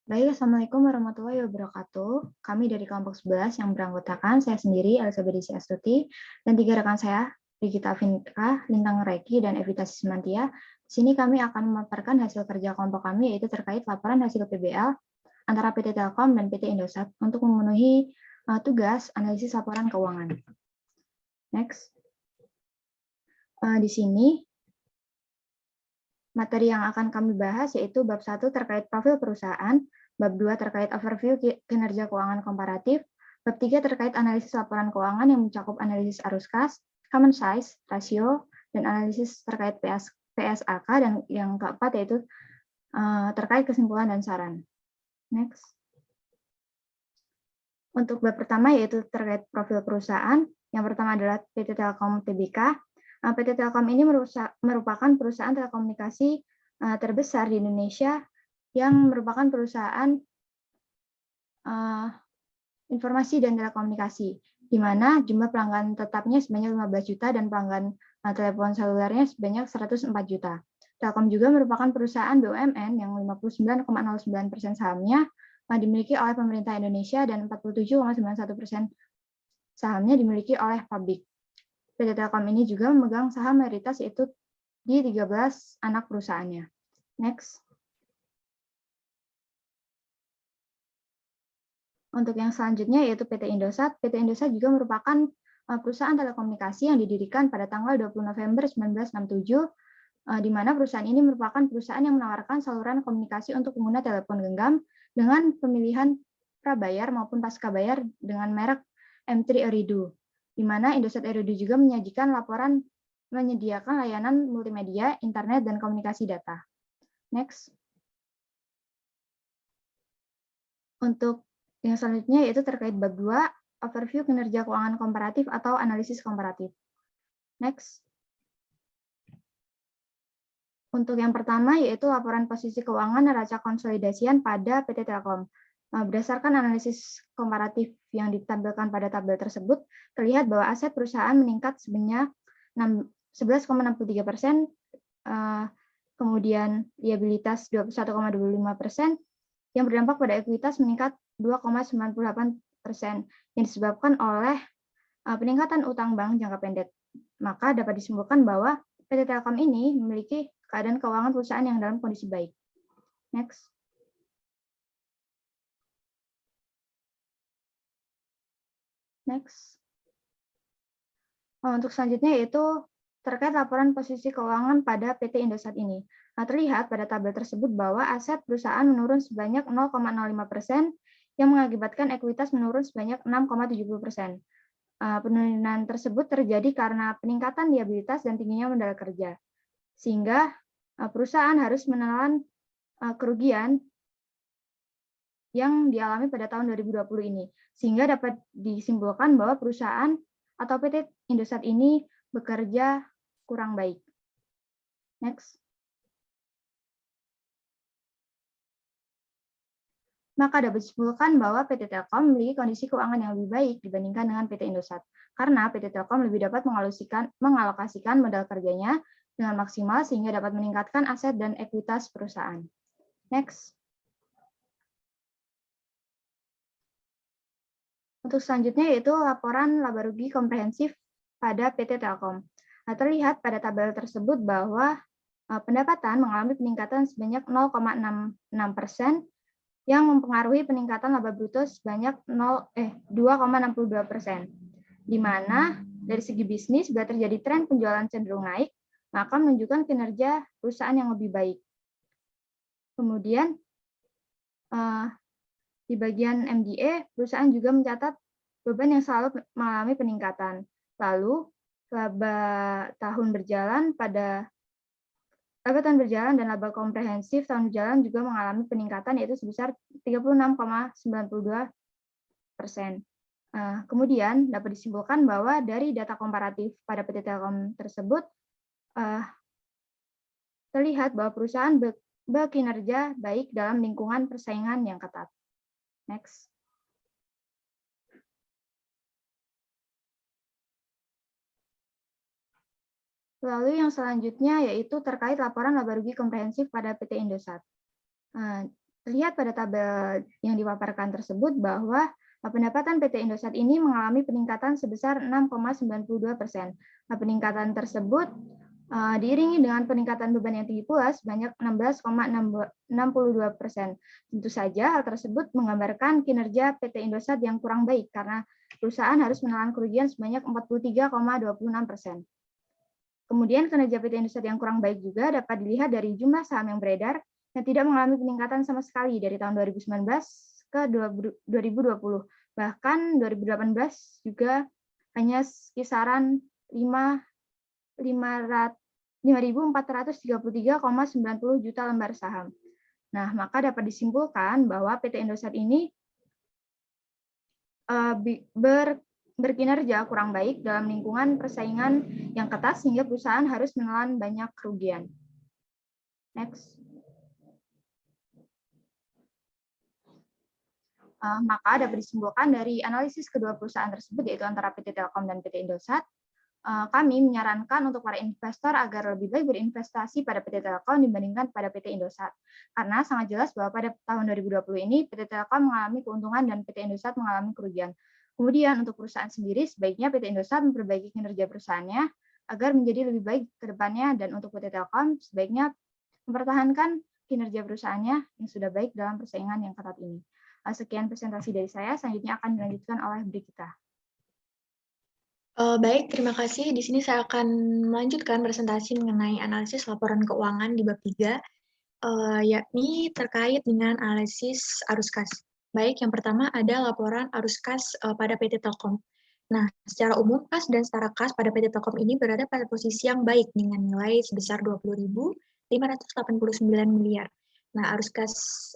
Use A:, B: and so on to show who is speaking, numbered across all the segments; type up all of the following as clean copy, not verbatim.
A: Baik, Assalamualaikum warahmatullahi wabarakatuh. Kami dari kelompok 11 yang beranggotakan saya sendiri, Elizabeth Desi Astuti, dan 3 rekan saya, Rigita Afinka, Lintang Reki, dan Evita Sismantia. Di sini kami akan memaparkan hasil kerja kelompok kami, yaitu terkait laporan hasil PBL antara PT Telkom dan PT Indosat untuk memenuhi tugas analisis laporan keuangan. Next. Di sini materi yang akan kami bahas yaitu bab 1 terkait profil perusahaan, bab 2 terkait overview kinerja keuangan komparatif, bab 3 terkait analisis laporan keuangan yang mencakup analisis arus kas, common size, rasio, dan analisis terkait PSAK, dan yang keempat yaitu terkait kesimpulan dan saran. Next. Untuk bab pertama yaitu terkait profil perusahaan, yang pertama adalah PT Telkom Tbk. PT Telkom ini merupakan perusahaan telekomunikasi terbesar di Indonesia yang merupakan perusahaan informasi dan telekomunikasi, di mana jumlah pelanggan tetapnya sebanyak 15 juta dan pelanggan telepon selulernya sebanyak 104 juta. Telkom juga merupakan perusahaan BUMN yang 59,09% sahamnya dimiliki oleh pemerintah Indonesia dan 47,91% sahamnya dimiliki oleh publik. PT Telkom ini juga memegang saham mayoritas yaitu di 13 anak perusahaannya. Next. Untuk yang selanjutnya yaitu PT Indosat. PT Indosat juga merupakan perusahaan telekomunikasi yang didirikan pada tanggal 20 November 1967, di mana perusahaan ini merupakan perusahaan yang menawarkan saluran komunikasi untuk pengguna telepon genggam dengan pemilihan prabayar maupun pascabayar dengan merek M3 Eridu, di mana Indosat Eridu juga menyediakan layanan multimedia, internet, dan komunikasi data. Next. Untuk yang selanjutnya yaitu terkait bab 2, overview kinerja keuangan komparatif atau analisis komparatif. Next. Untuk yang pertama yaitu laporan posisi keuangan neraca konsolidasian pada PT Telkom. Berdasarkan analisis komparatif yang ditampilkan pada tabel tersebut, terlihat bahwa aset perusahaan meningkat sebanyak 11,63%, kemudian liabilitas 21,25%, yang berdampak pada ekuitas meningkat 2,98%, yang disebabkan oleh peningkatan utang bank jangka pendek. Maka dapat disimpulkan bahwa PT Telkom ini memiliki keadaan keuangan perusahaan yang dalam kondisi baik. Next. Next. Untuk selanjutnya yaitu terkait laporan posisi keuangan pada PT Indosat ini. Terlihat pada tabel tersebut bahwa aset perusahaan menurun sebanyak 0,05%, yang mengakibatkan ekuitas menurun sebanyak 6,70%. Penurunan tersebut terjadi karena peningkatan liabilitas dan tingginya modal kerja, sehingga perusahaan harus menelan kerugian yang dialami pada tahun 2020 ini, sehingga dapat disimpulkan bahwa perusahaan atau PT Indosat ini bekerja kurang baik. Next. Maka dapat disimpulkan bahwa PT Telkom memiliki kondisi keuangan yang lebih baik dibandingkan dengan PT Indosat, karena PT Telkom lebih dapat mengalokasikan modal kerjanya dengan maksimal sehingga dapat meningkatkan aset dan ekuitas perusahaan. Next. Untuk selanjutnya yaitu laporan laba rugi komprehensif pada PT Telkom. Terlihat pada tabel tersebut bahwa pendapatan mengalami peningkatan sebanyak 0,66%, yang mempengaruhi peningkatan laba bruto sebanyak 2,62%, di mana dari segi bisnis bila terjadi tren penjualan cenderung naik, maka menunjukkan kinerja perusahaan yang lebih baik. Kemudian di bagian MDA, perusahaan juga mencatat beban yang selalu mengalami peningkatan. Lalu laba tahun berjalan dan laba komprehensif tahun berjalan juga mengalami peningkatan yaitu sebesar 36,92%. Kemudian dapat disimpulkan bahwa dari data komparatif pada PT Telkom tersebut terlihat bahwa perusahaan berkinerja baik dalam lingkungan persaingan yang ketat. Next. Lalu yang selanjutnya yaitu terkait laporan laba rugi komprehensif pada PT Indosat. Terlihat pada tabel yang dipaparkan tersebut bahwa pendapatan PT Indosat ini mengalami peningkatan sebesar 6,92%. Peningkatan tersebut diiringi dengan peningkatan beban yang tinggi pula sebanyak 16,62%. Tentu saja hal tersebut menggambarkan kinerja PT Indosat yang kurang baik karena perusahaan harus menelan kerugian sebanyak 43,26%. Kemudian kinerja PT Indosat yang kurang baik juga dapat dilihat dari jumlah saham yang beredar yang tidak mengalami peningkatan sama sekali dari tahun 2019 ke 2020. Bahkan 2018 juga hanya kisaran 5.433,90 juta lembar saham. Nah, maka dapat disimpulkan bahwa PT Indosat ini berkinerja kurang baik dalam lingkungan persaingan yang ketat sehingga perusahaan harus menelan banyak kerugian. Next. Maka dapat disimpulkan dari analisis kedua perusahaan tersebut, yaitu antara PT Telkom dan PT Indosat, kami menyarankan untuk para investor agar lebih baik berinvestasi pada PT Telkom dibandingkan pada PT Indosat. Karena sangat jelas bahwa pada tahun 2020 ini PT Telkom mengalami keuntungan dan PT Indosat mengalami kerugian. Kemudian untuk perusahaan sendiri, sebaiknya PT Indosat memperbaiki kinerja perusahaannya agar menjadi lebih baik ke depannya, dan untuk PT Telkom sebaiknya mempertahankan kinerja perusahaannya yang sudah baik dalam persaingan yang ketat ini. Sekian presentasi dari saya, selanjutnya akan dilanjutkan oleh Brigita.
B: Baik, terima kasih. Di sini saya akan melanjutkan presentasi mengenai analisis laporan keuangan di bab 3, yakni terkait dengan analisis arus kas. Baik, yang pertama ada laporan arus kas pada PT Telkom. Nah, secara umum kas dan setara kas pada PT Telkom ini berada pada posisi yang baik dengan nilai sebesar 20.589 miliar. Nah, arus kas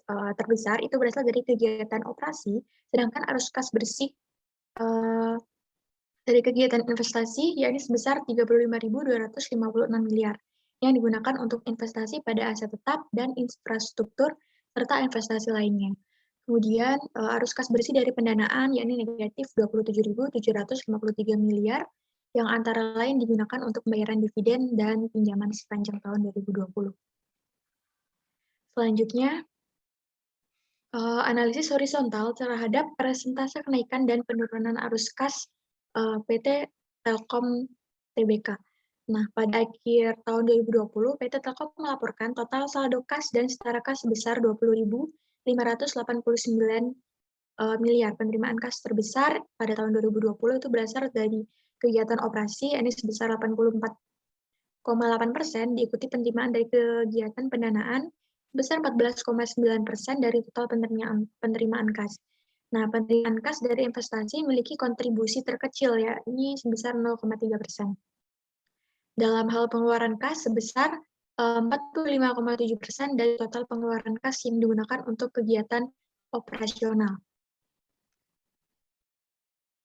B: terbesar itu berasal dari kegiatan operasi, sedangkan arus kas bersih dari kegiatan investasi yakni sebesar 35.256 miliar yang digunakan untuk investasi pada aset tetap dan infrastruktur serta investasi lainnya. Kemudian arus kas bersih dari pendanaan yakni negatif 27.753 miliar yang antara lain digunakan untuk pembayaran dividen dan pinjaman sepanjang tahun 2020. Selanjutnya, analisis horizontal terhadap persentase kenaikan dan penurunan arus kas PT Telkom Tbk. Nah, pada akhir tahun 2020, PT Telkom melaporkan total saldo kas dan setara kas sebesar 20.589 miliar. Penerimaan kas terbesar pada tahun 2020 itu berasal dari kegiatan operasi, ini sebesar 84,8%, diikuti penerimaan dari kegiatan pendanaan sebesar 14,9% dari total penerimaan kas. Nah, penerimaan kas dari investasi memiliki kontribusi terkecil, yakni sebesar 0,3%. Dalam hal pengeluaran kas sebesar 45,7% dari total pengeluaran kas yang digunakan untuk kegiatan operasional.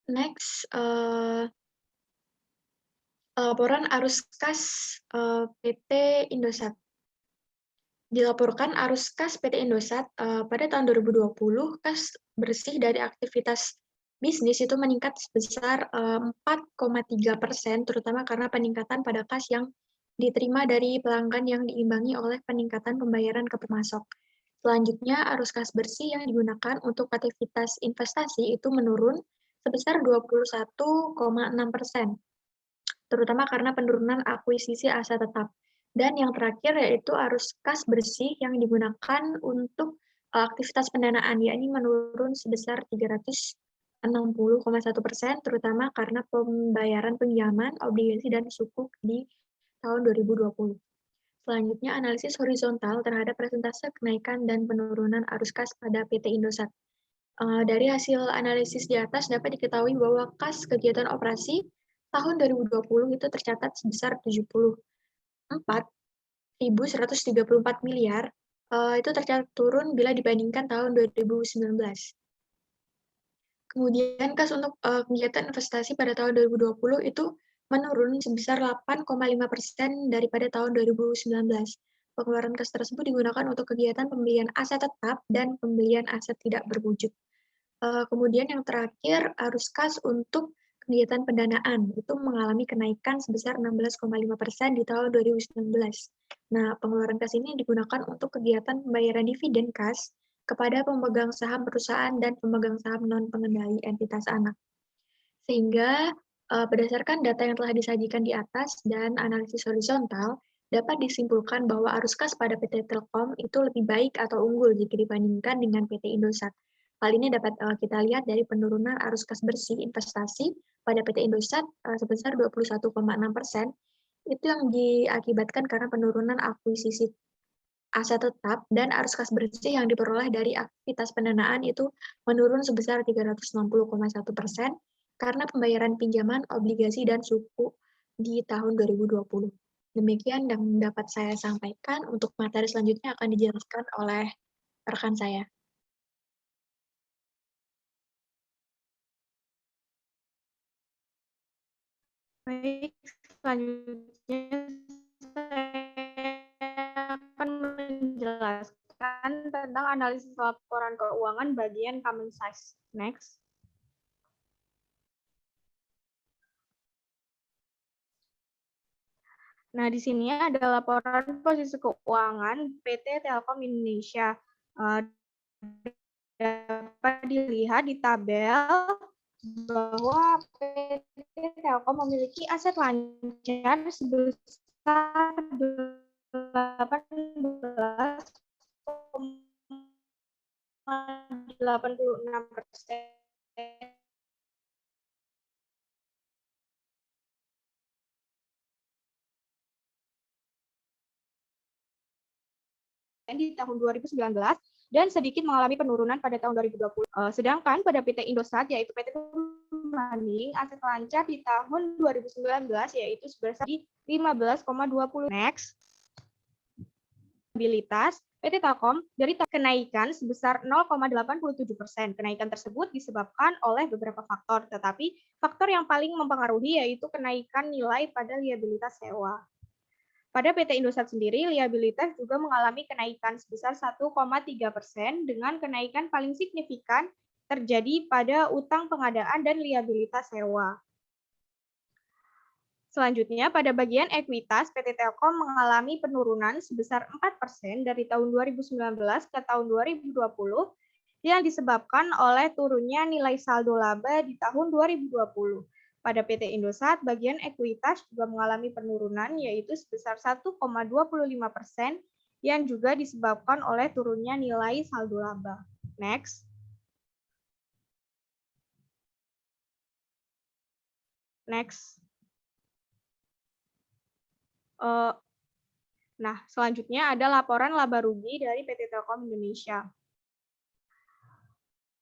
B: Next, laporan arus kas PT Indosat. Dilaporkan arus kas PT Indosat pada tahun 2020, kas bersih dari aktivitas bisnis itu meningkat sebesar 4,3%, terutama karena peningkatan pada kas yang diterima dari pelanggan yang diimbangi oleh peningkatan pembayaran ke pemasok. Selanjutnya, arus kas bersih yang digunakan untuk aktivitas investasi itu menurun sebesar 21,6%, terutama karena penurunan akuisisi aset tetap. Dan yang terakhir yaitu arus kas bersih yang digunakan untuk aktivitas pendanaan, yakni menurun sebesar 360,1%, terutama karena pembayaran pinjaman, obligasi, dan sukuk di tahun 2020. Selanjutnya, analisis horizontal terhadap persentase kenaikan dan penurunan arus kas pada PT Indosat. Dari hasil analisis di atas dapat diketahui bahwa kas kegiatan operasi tahun 2020 itu tercatat sebesar 74.134 miliar, itu tercatat turun bila dibandingkan tahun 2019. Kemudian kas untuk kegiatan investasi pada tahun 2020 itu menurun sebesar 8,5% daripada tahun 2019. Pengeluaran kas tersebut digunakan untuk kegiatan pembelian aset tetap dan pembelian aset tidak berwujud. Kemudian yang terakhir, arus kas untuk kegiatan pendanaan itu mengalami kenaikan sebesar 16,5% di tahun 2019. Nah, pengeluaran kas ini digunakan untuk kegiatan pembayaran dividen kas kepada pemegang saham perusahaan dan pemegang saham non-pengendali entitas anak. Sehingga berdasarkan data yang telah disajikan di atas dan analisis horizontal, dapat disimpulkan bahwa arus kas pada PT Telkom itu lebih baik atau unggul jika dibandingkan dengan PT Indosat. Hal ini dapat kita lihat dari penurunan arus kas bersih investasi pada PT Indosat sebesar 21,6%, itu yang diakibatkan karena penurunan akuisisi aset tetap dan arus kas bersih yang diperoleh dari aktivitas pendanaan itu menurun sebesar 360,1% karena pembayaran pinjaman, obligasi, dan suku di tahun 2020. Demikian yang dapat saya sampaikan. Untuk materi selanjutnya akan dijelaskan oleh rekan saya.
C: Baik, selanjutnya saya akan menjelaskan tentang analisis laporan keuangan bagian common size. Next. Nah, di sini ada laporan posisi keuangan PT Telkom Indonesia. Dapat dilihat di tabel bahwa PT Telkom memiliki aset lancar sebesar 18,86%. Di tahun 2019 dan sedikit mengalami penurunan pada tahun 2020. Sedangkan pada PT Indosat yaitu PT Pembanding aset lancar di tahun 2019 yaitu sebesar di 15,20. Next. Stabilitas PT Telkom dari kenaikan sebesar 0,87%. Kenaikan tersebut disebabkan oleh beberapa faktor, tetapi faktor yang paling mempengaruhi yaitu kenaikan nilai pada liabilitas sewa. Pada PT Indosat sendiri, liabilitas juga mengalami kenaikan sebesar 1,3% dengan kenaikan paling signifikan terjadi pada utang pengadaan dan liabilitas sewa. Selanjutnya, pada bagian ekuitas, PT Telkom mengalami penurunan sebesar 4% dari tahun 2019 ke tahun 2020 yang disebabkan oleh turunnya nilai saldo laba di tahun 2020. Pada PT Indosat, bagian ekuitas juga mengalami penurunan yaitu sebesar 1,25% yang juga disebabkan oleh turunnya nilai saldo laba. Next. Next. Nah, selanjutnya ada laporan laba rugi dari PT Telkom Indonesia.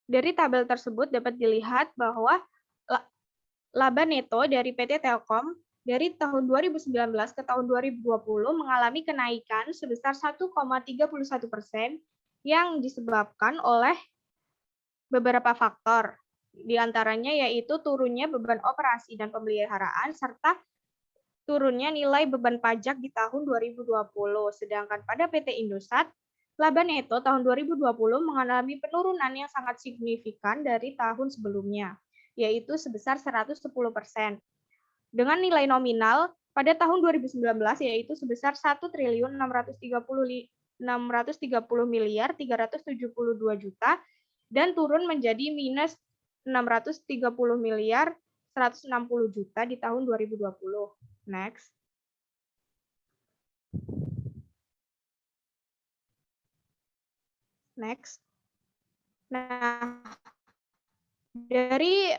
C: Dari tabel tersebut dapat dilihat bahwa laba neto dari PT Telkom dari tahun 2019 ke tahun 2020 mengalami kenaikan sebesar 1,31% yang disebabkan oleh beberapa faktor. Di antaranya yaitu turunnya beban operasi dan pemeliharaan serta turunnya nilai beban pajak di tahun 2020. Sedangkan pada PT Indosat, laba neto tahun 2020 mengalami penurunan yang sangat signifikan dari tahun sebelumnya, yaitu sebesar 110%. Dengan nilai nominal pada tahun 2019 yaitu sebesar 1.630 miliar 372 juta dan turun menjadi minus 630 miliar 160 juta di tahun 2020. Next. Next. Nah, dari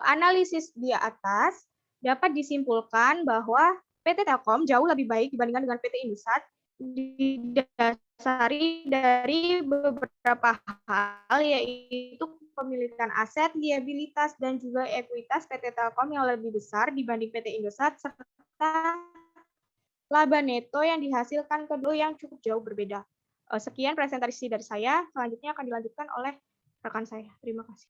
C: analisis di atas dapat disimpulkan bahwa PT Telkom jauh lebih baik dibandingkan dengan PT Indosat didasari dari beberapa hal yaitu pemilikan aset, liabilitas, dan juga ekuitas PT Telkom yang lebih besar dibanding PT Indosat serta laba neto yang dihasilkan kedua yang cukup jauh berbeda. Sekian presentasi dari saya, selanjutnya akan dilanjutkan oleh rekan saya. Terima kasih.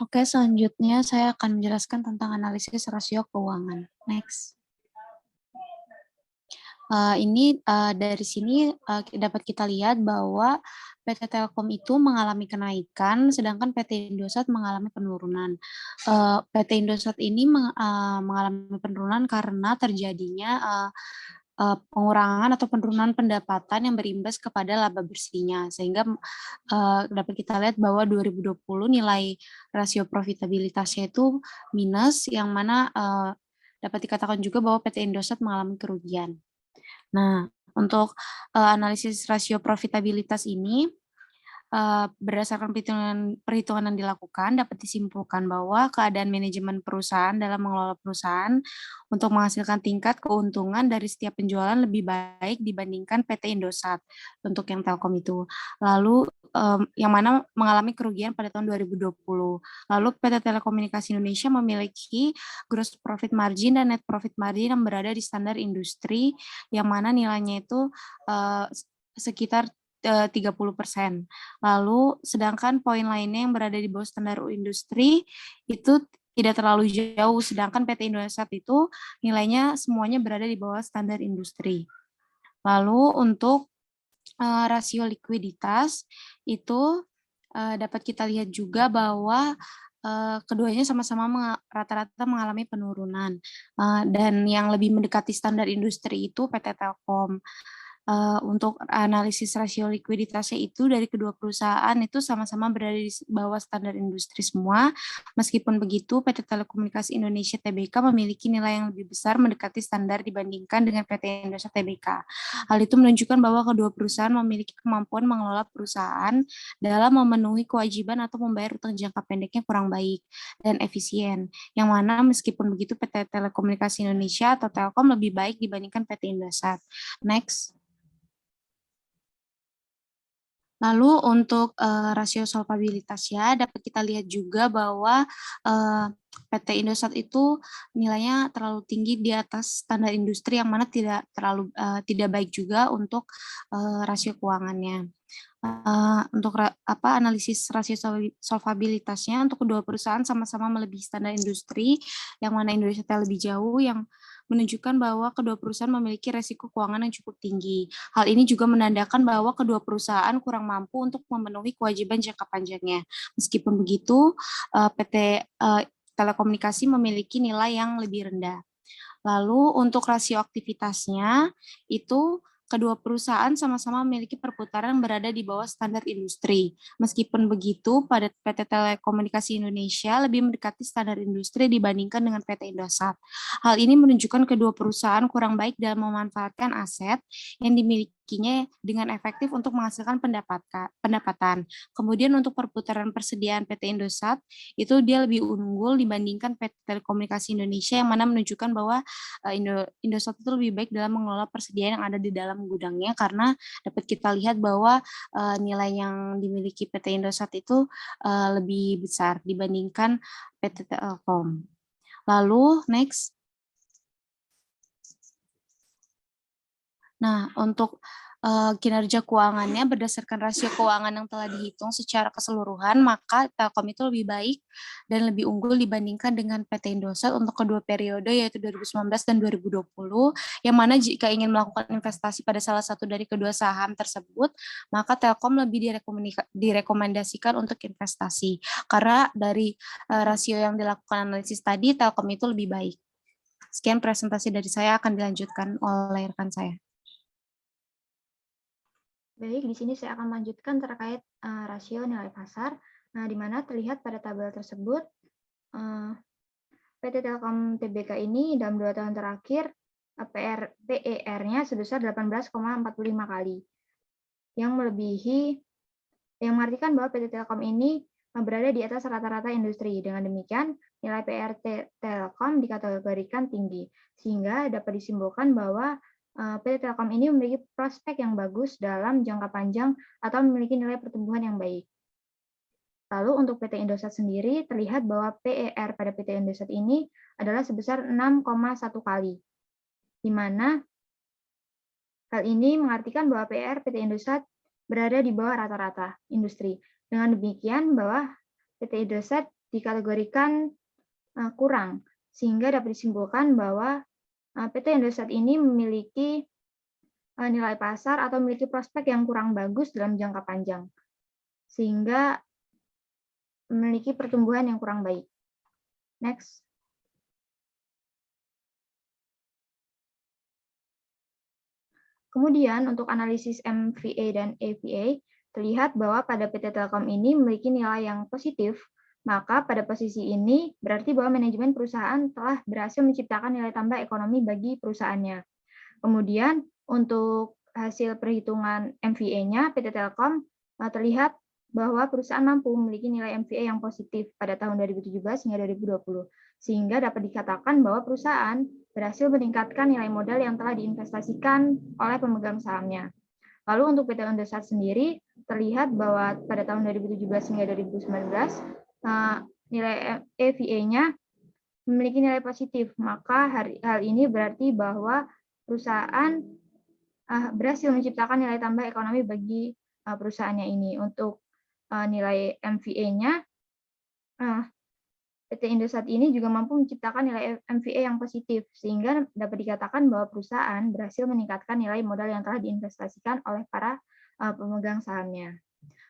D: Oke, selanjutnya saya akan menjelaskan tentang analisis rasio keuangan. Next. Dari sini dapat kita lihat bahwa PT Telkom itu mengalami kenaikan, sedangkan PT Indosat mengalami penurunan. PT Indosat ini mengalami penurunan karena terjadinya pengurangan atau penurunan pendapatan yang berimbas kepada laba bersihnya. Sehingga dapat kita lihat bahwa 2020 nilai rasio profitabilitasnya itu minus, yang mana dapat dikatakan juga bahwa PT Indosat mengalami kerugian. Nah, untuk analisis rasio profitabilitas ini, berdasarkan perhitungan yang dilakukan, dapat disimpulkan bahwa keadaan manajemen perusahaan dalam mengelola perusahaan untuk menghasilkan tingkat keuntungan dari setiap penjualan lebih baik dibandingkan PT Indosat untuk yang Telkom itu. Lalu yang mana mengalami kerugian pada tahun 2020. Lalu PT Telekomunikasi Indonesia memiliki gross profit margin dan net profit margin yang berada di standar industri, yang mana nilainya itu sekitar 30%. Lalu sedangkan poin lainnya yang berada di bawah standar industri itu tidak terlalu jauh, sedangkan PT Indosat itu nilainya semuanya berada di bawah standar industri. Lalu untuk rasio likuiditas itu dapat kita lihat juga bahwa keduanya sama-sama rata-rata mengalami penurunan, dan yang lebih mendekati standar industri itu PT Telkom. Untuk analisis rasio likuiditasnya itu dari kedua perusahaan itu sama-sama berada di bawah standar industri semua. Meskipun begitu, PT Telekomunikasi Indonesia Tbk memiliki nilai yang lebih besar mendekati standar dibandingkan dengan PT Indosat Tbk. Hal itu menunjukkan bahwa kedua perusahaan memiliki kemampuan mengelola perusahaan dalam memenuhi kewajiban atau membayar utang jangka pendeknya kurang baik dan efisien. Yang mana meskipun begitu PT Telekomunikasi Indonesia atau Telkom lebih baik dibandingkan PT Indosat. Next. Lalu untuk rasio solvabilitasnya dapat kita lihat juga bahwa PT Indosat itu nilainya terlalu tinggi di atas standar industri, yang mana tidak baik juga untuk rasio keuangannya. Untuk analisis rasio solvabilitasnya untuk kedua perusahaan sama-sama melebihi standar industri, yang mana Indonesia lebih jauh, yang menunjukkan bahwa kedua perusahaan memiliki resiko keuangan yang cukup tinggi. Hal ini juga menandakan bahwa kedua perusahaan kurang mampu untuk memenuhi kewajiban jangka panjangnya. Meskipun begitu, PT Telekomunikasi memiliki nilai yang lebih rendah. Lalu untuk rasio aktivitasnya itu kedua perusahaan sama-sama memiliki perputaran berada di bawah standar industri. Meskipun begitu, pada PT Telekomunikasi Indonesia lebih mendekati standar industri dibandingkan dengan PT Indosat. Hal ini menunjukkan kedua perusahaan kurang baik dalam memanfaatkan aset yang dimilikinya dengan efektif untuk menghasilkan pendapatan. Kemudian untuk perputaran persediaan PT Indosat, itu dia lebih unggul dibandingkan PT Telekomunikasi Indonesia, yang mana menunjukkan bahwa Indosat itu lebih baik dalam mengelola persediaan yang ada di dalam gudangnya, karena dapat kita lihat bahwa nilai yang dimiliki PT Indosat itu lebih besar dibandingkan PT Telkom. Lalu next. Nah, untuk kinerja keuangannya berdasarkan rasio keuangan yang telah dihitung secara keseluruhan, maka Telkom itu lebih baik dan lebih unggul dibandingkan dengan PT Indosat untuk kedua periode, yaitu 2019 dan 2020, yang mana jika ingin melakukan investasi pada salah satu dari kedua saham tersebut, maka Telkom lebih direkomendasikan untuk investasi. Karena dari rasio yang dilakukan analisis tadi, Telkom itu lebih baik. Sekian presentasi dari saya, akan dilanjutkan oleh rekan saya.
A: Baik, di sini saya akan melanjutkan terkait rasio nilai pasar, di mana terlihat pada tabel tersebut PT Telkom Tbk ini dalam 2 tahun terakhir PER-nya sebesar 18,45 kali, yang mengartikan bahwa PT Telkom ini berada di atas rata-rata industri. Dengan demikian, nilai PR Telkom dikategorikan tinggi, sehingga dapat disimpulkan bahwa PT Telkom ini memiliki prospek yang bagus dalam jangka panjang atau memiliki nilai pertumbuhan yang baik. Lalu untuk PT Indosat sendiri terlihat bahwa PER pada PT Indosat ini adalah sebesar 6,1 kali, di mana hal ini mengartikan bahwa PER PT Indosat berada di bawah rata-rata industri. Dengan demikian bahwa PT Indosat dikategorikan kurang, sehingga dapat disimpulkan bahwa PT Indosat ini memiliki nilai pasar atau memiliki prospek yang kurang bagus dalam jangka panjang, sehingga memiliki pertumbuhan yang kurang baik. Next. Kemudian untuk analisis MVA dan AVA, terlihat bahwa pada PT Telkom ini memiliki nilai yang positif, maka pada posisi ini berarti bahwa manajemen perusahaan telah berhasil menciptakan nilai tambah ekonomi bagi perusahaannya. Kemudian untuk hasil perhitungan MVA-nya, PT Telkom terlihat bahwa perusahaan mampu memiliki nilai MVA yang positif pada tahun 2017 hingga 2020, sehingga dapat dikatakan bahwa perusahaan berhasil meningkatkan nilai modal yang telah diinvestasikan oleh pemegang sahamnya. Lalu untuk PT Indosat sendiri, terlihat bahwa pada tahun 2017 hingga 2019, nilai EVA-nya memiliki nilai positif. Maka hal ini berarti bahwa perusahaan berhasil menciptakan nilai tambah ekonomi bagi perusahaannya ini. Untuk nilai MVA-nya, PT Indosat ini juga mampu menciptakan nilai MVA yang positif, sehingga dapat dikatakan bahwa perusahaan berhasil meningkatkan nilai modal yang telah diinvestasikan oleh para pemegang sahamnya.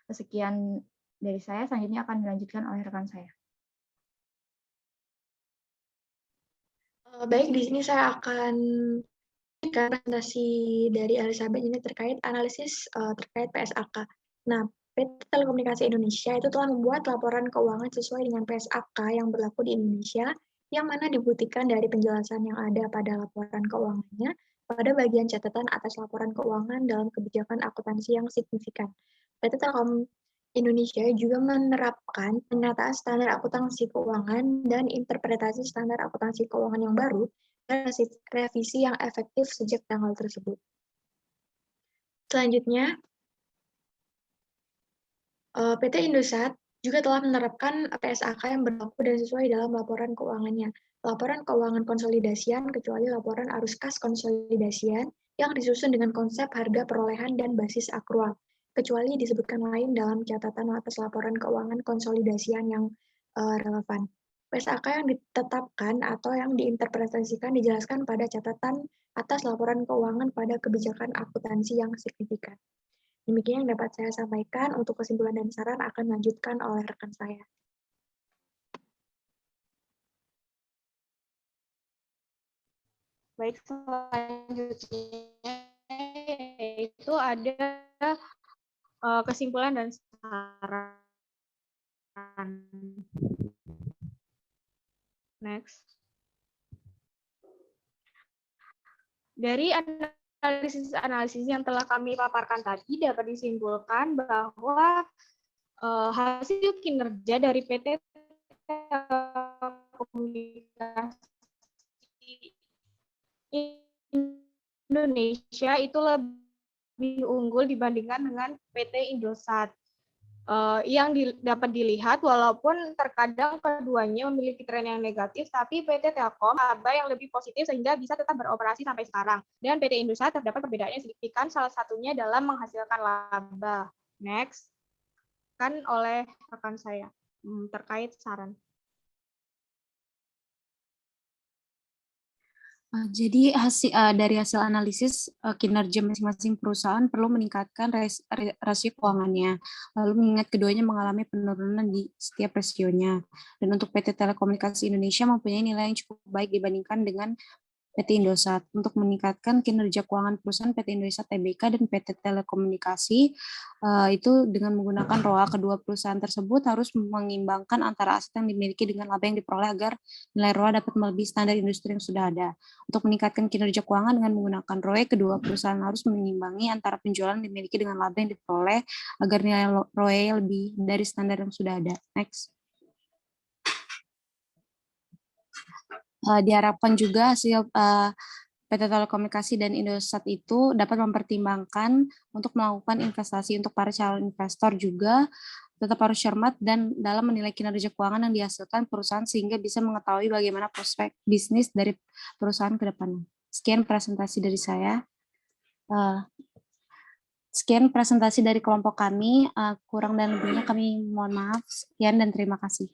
A: Sekian dari saya, selanjutnya akan dilanjutkan oleh rekan saya.
B: Baik, di sini saya akan presentasi dari Elizabeth ini terkait analisis terkait PSAK. Nah, PT Telekomunikasi Indonesia itu telah membuat laporan keuangan sesuai dengan PSAK yang berlaku di Indonesia, yang mana dibuktikan dari penjelasan yang ada pada laporan keuangannya pada bagian catatan atas laporan keuangan dalam kebijakan akuntansi yang signifikan. PT Telkom Indonesia juga menerapkan penataan standar akuntansi keuangan dan interpretasi standar akuntansi keuangan yang baru dan revisi yang efektif sejak tanggal tersebut. Selanjutnya, PT Indosat juga telah menerapkan PSAK yang berlaku dan sesuai dalam laporan keuangannya. Laporan keuangan konsolidasian kecuali laporan arus kas konsolidasian yang disusun dengan konsep harga perolehan dan basis akrual, kecuali disebutkan lain dalam catatan atas laporan keuangan konsolidasian yang relevan. PSAK yang ditetapkan atau yang diinterpretasikan dijelaskan pada catatan atas laporan keuangan pada kebijakan akuntansi yang signifikan. Demikian yang dapat saya sampaikan. Untuk kesimpulan dan saran akan dilanjutkan oleh rekan saya.
C: Baik, selanjutnya itu ada kesimpulan dan saran. Next. Dari analisis yang telah kami paparkan tadi dapat disimpulkan bahwa hasil kinerja dari PT Telekomunikasi Indonesia itu lebih unggul dibandingkan dengan PT Indosat. Yang dapat dilihat walaupun terkadang keduanya memiliki tren yang negatif, tapi PT Telkom laba yang lebih positif sehingga bisa tetap beroperasi sampai sekarang. Dan PT Indosat terdapat perbedaan yang signifikan, salah satunya dalam menghasilkan laba. Next, kan oleh rekan saya terkait saran.
D: Jadi dari hasil analisis kinerja masing-masing perusahaan perlu meningkatkan rasio keuangannya, lalu mengingat keduanya mengalami penurunan di setiap rasionya. Dan untuk PT Telekomunikasi Indonesia mempunyai nilai yang cukup baik dibandingkan dengan PT Indosat. Untuk meningkatkan kinerja keuangan perusahaan PT Indosat Tbk dan PT Telekomunikasi itu dengan menggunakan ROA kedua perusahaan tersebut harus mengimbangkan antara aset yang dimiliki dengan laba yang diperoleh agar nilai ROA dapat melebihi standar industri yang sudah ada. Untuk meningkatkan kinerja keuangan dengan menggunakan ROE, kedua perusahaan harus mengimbangi antara penjualan yang dimiliki dengan laba yang diperoleh agar nilai ROE lebih dari standar yang sudah ada. Next. Diharapkan juga hasil PT Telekomunikasi dan Indosat itu dapat mempertimbangkan untuk melakukan investasi untuk para calon investor juga tetap harus cermat dan dalam menilai kinerja keuangan yang dihasilkan perusahaan sehingga bisa mengetahui bagaimana prospek bisnis dari perusahaan ke depannya. Sekian presentasi dari saya. Sekian presentasi dari kelompok kami. Kurang dan lebihnya kami mohon maaf. Sekian dan terima kasih.